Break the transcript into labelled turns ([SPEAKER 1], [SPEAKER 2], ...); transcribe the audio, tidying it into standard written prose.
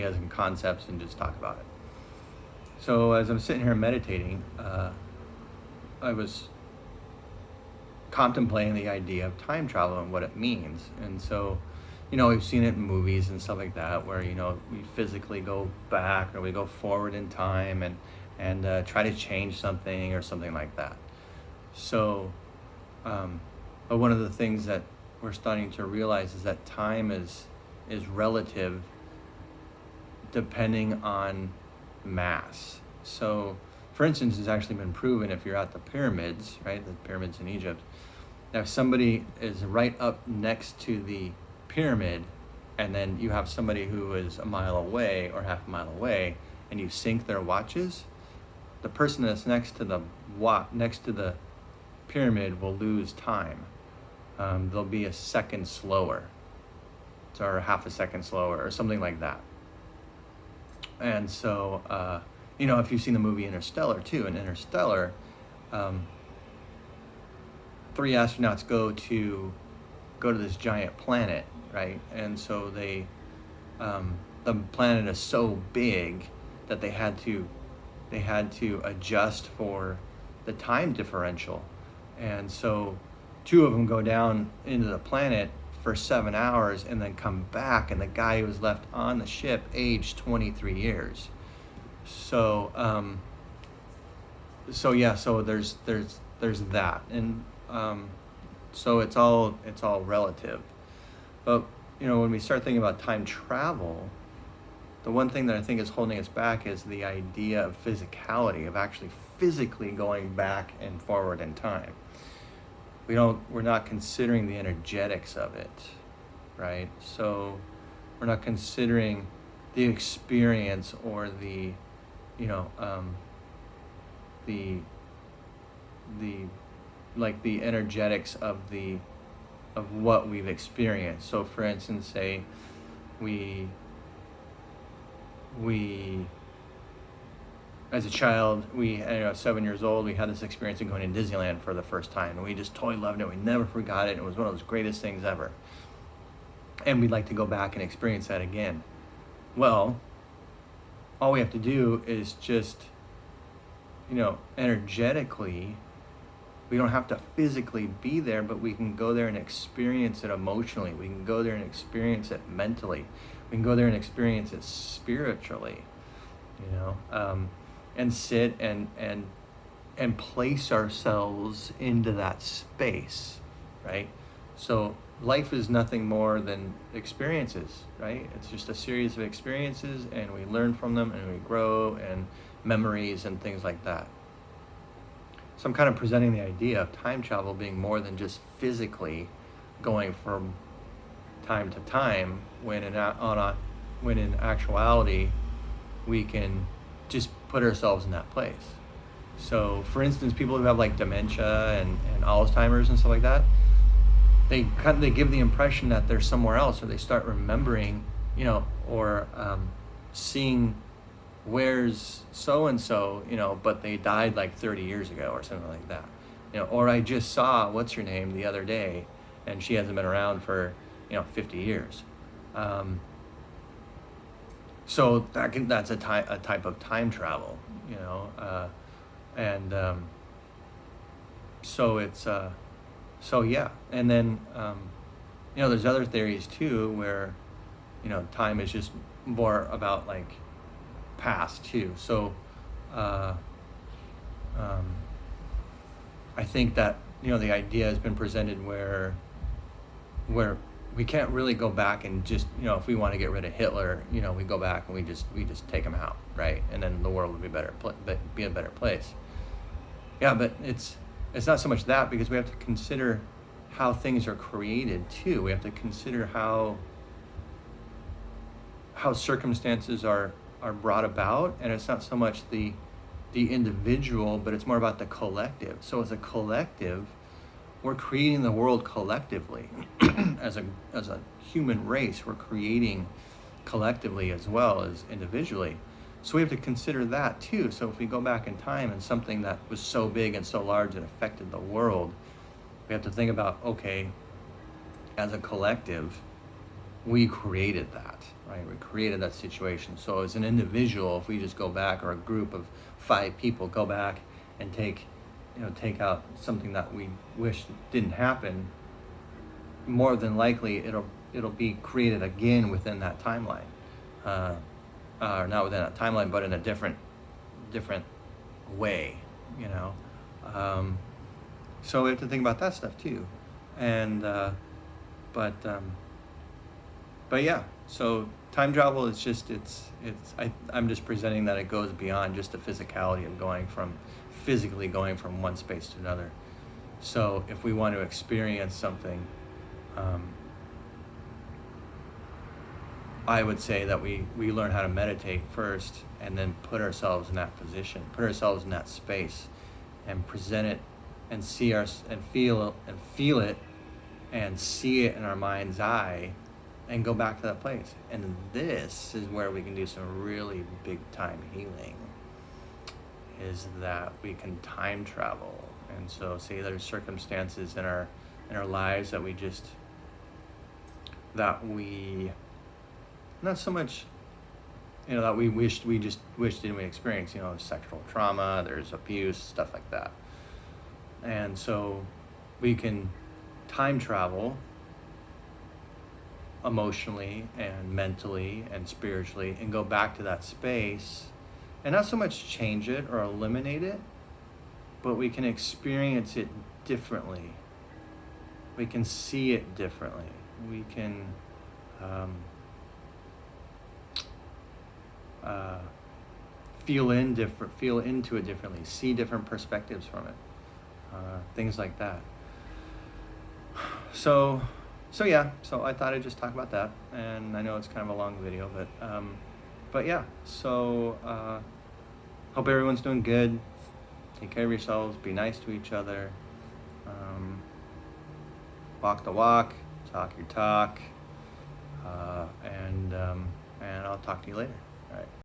[SPEAKER 1] ideas and concepts and just talk about it. So as I'm sitting here meditating, I was contemplating the idea of time travel and what it means. And so, we've seen it in movies and stuff like that, where we physically go back or we go forward in time and try to change something or something like that. So, but one of the things that we're starting to realize is that time is relative depending on mass. So, for instance, it's actually been proven if you're at the pyramids, right, the pyramids in Egypt, if somebody is right up next to the pyramid and then you have somebody who is a mile away or half a mile away and you sync their watches, the person that's next to the pyramid will lose time. They'll be a second slower, or half a second slower, or something like that. And so, if you've seen the movie Interstellar too, in Interstellar, 3 astronauts go to this giant planet, right? And so the planet is so big that they had to adjust for the time differential. And so 2 of them go down into the planet for 7 hours and then come back, and the guy who was left on the ship aged 23 years. So so there's that. And so it's all relative. But when we start thinking about time travel, the one thing that I think is holding us back is the idea of physicality, of actually physically going back and forward in time. We're not considering the energetics of it, right? So we're not considering the experience or the energetics of what we've experienced. So for instance, say we as a child, 7 years old, we had this experience of going to Disneyland for the first time, and we just totally loved it. We never forgot it. It was one of those greatest things ever. And we'd like to go back and experience that again. Well, all we have to do is just, energetically, we don't have to physically be there, but we can go there and experience it emotionally. We can go there and experience it mentally. We can go there and experience it spiritually, and sit and place ourselves into that space, right? So life is nothing more than experiences, right? It's just a series of experiences, and we learn from them and we grow, and memories and things like that. So I'm kind of presenting the idea of time travel being more than just physically going from time to time, when in actuality we can just put ourselves in that place. So for instance, people who have like dementia and Alzheimer's and stuff like that, they give the impression that they're somewhere else, or they start remembering, or seeing where's so and so, but they died like 30 years ago or something like that. Or I just saw what's her name the other day, and she hasn't been around for 50 years. So that's a type of time travel, so it's and then there's other theories too where time is just more about like past too. So I think that the idea has been presented where we can't really go back and just if we want to get rid of Hitler, we go back and we just take him out, right? And then the world would be be a better place. Yeah, but it's not so much that, because we have to consider how things are created too. We have to consider how circumstances are brought about, and it's not so much the individual, but it's more about the collective. So as a collective, we're creating the world collectively. as a human race, we're creating collectively as well as individually. So we have to consider that too. So if we go back in time and something that was so big and so large it affected the world, we have to think about, okay, as a collective, we created that, right? We created that situation. So as an individual, if we just go back, or a group of 5 people go back and take out something that we wish didn't happen, more than likely it'll be created again within that timeline, or not within that timeline, but in a different way, you know. So we have to think about that stuff too, and but yeah. So time travel is just I'm just presenting that it goes beyond just the physicality of physically going from one space to another. So if we want to experience something, I would say that we learn how to meditate first, and then put ourselves in that position, put ourselves in that space, and present it, and feel it, and see it in our mind's eye, and go back to that place. And this is where we can do some really big time healing, is that we can time travel. And so say there's circumstances in our lives that we not so much, that we just wish didn't experience, sexual trauma, there's abuse, stuff like that. And so we can time travel emotionally and mentally and spiritually, and go back to that space, and not so much change it or eliminate it, but we can experience it differently. We can see it differently. We can feel into it differently, see different perspectives from it, things like that. So yeah, so I thought I'd just talk about that, and I know it's kind of a long video, but yeah, so hope everyone's doing good. Take care of yourselves, be nice to each other, walk the walk, talk your talk, and I'll talk to you later. All right.